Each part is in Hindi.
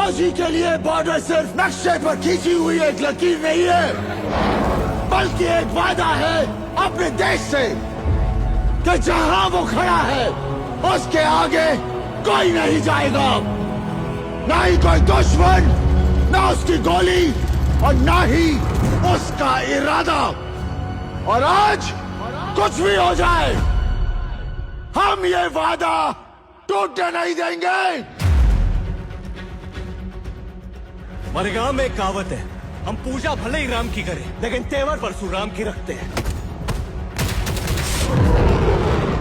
फौजी के लिए बॉर्डर सिर्फ नक्शे पर खींची हुई एक लकीर नहीं है, बल्कि एक वादा है अपने देश से कि जहां वो खड़ा है उसके आगे कोई नहीं जाएगा, ना ही कोई दुश्मन, ना उसकी गोली और ना ही उसका इरादा। और आज कुछ भी हो जाए, हम ये वादा टूटने नहीं देंगे। मरगांव में एक कहावत है, हम पूजा भले ही राम की करें लेकिन तेवर परशुराम की रखते हैं।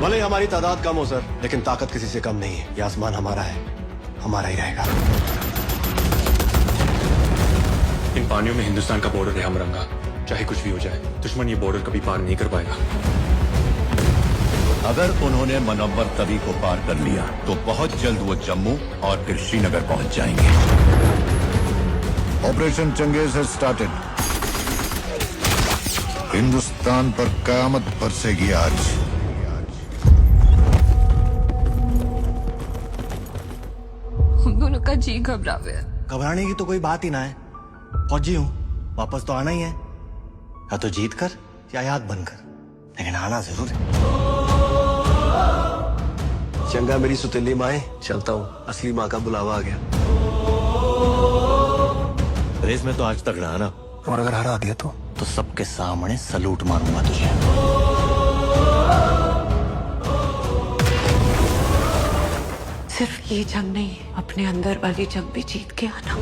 भले ही हमारी तादाद कम हो सर, लेकिन ताकत किसी से कम नहीं है। ये आसमान हमारा है, हमारा ही रहेगा। इन पानियों में हिंदुस्तान का बॉर्डर है हमरंगा। चाहे कुछ भी हो जाए, दुश्मन ये बॉर्डर कभी पार नहीं कर पाएगा। अगर उन्होंने मनव्वर तवी को पार कर लिया तो बहुत जल्द वो जम्मू और फिर श्रीनगर पहुंच जाएंगे। Operation Changez has started. Hindustan पर कयामत बरसेगी आज। हम दोनों का जी घबरा हुआ है। घबराने की तो कोई बात ही ना है। फौजी हूँ, वापस तो आना ही है, या तो जीत कर या याद बनकर, लेकिन आना जरूर है। चंगा मेरी सुतीली माए, चलता हूँ, असली माँ का बुलावा आ गया। रेस में तो आज तक रहा ना, और अगर हरा दिया तो सबके सामने सलूट मारूंगा तुझे। सिर्फ ये जंग नहीं, अपने अंदर वाली जंग भी जीत के आना।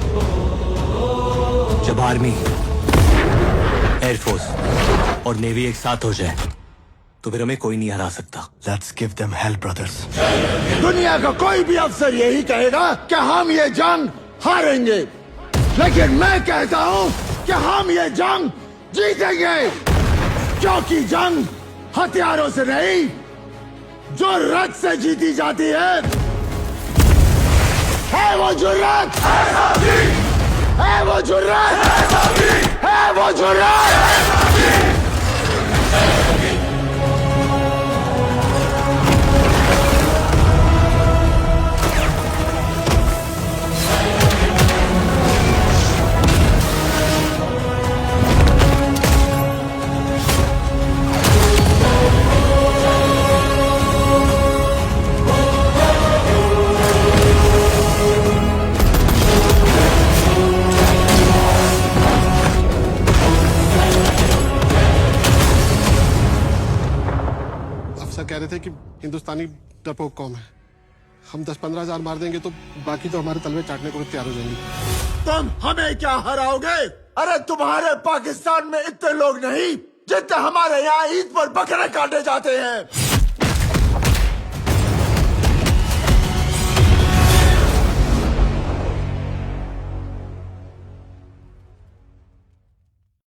जब आर्मी, एयरफोर्स और नेवी एक साथ हो जाए तो फिर हमें कोई नहीं हरा सकता। Let's give them hello brothers. दुनिया का कोई भी अफसर यही कहेगा कि हम ये जंग हारेंगे, लेकिन मैं कहता हूं कि हम ये जंग जीतेंगे, क्योंकि जंग हथियारों से नहीं, जुर्रत से जीती जाती है वो जुर्रत, है वो जुर्रत, है वो जुर्रत। कह रहे थे कि हिंदुस्तानी डरपोक कौम है, हम 10-15 हजार मार देंगे तो बाकी तो हमारे तलवे चाटने को भी तैयार हो जाएंगे। तुम हमें क्या हराओगे? अरे तुम्हारे पाकिस्तान में इतने लोग नहीं जितने हमारे यहाँ ईद पर बकरे काटे जाते हैं।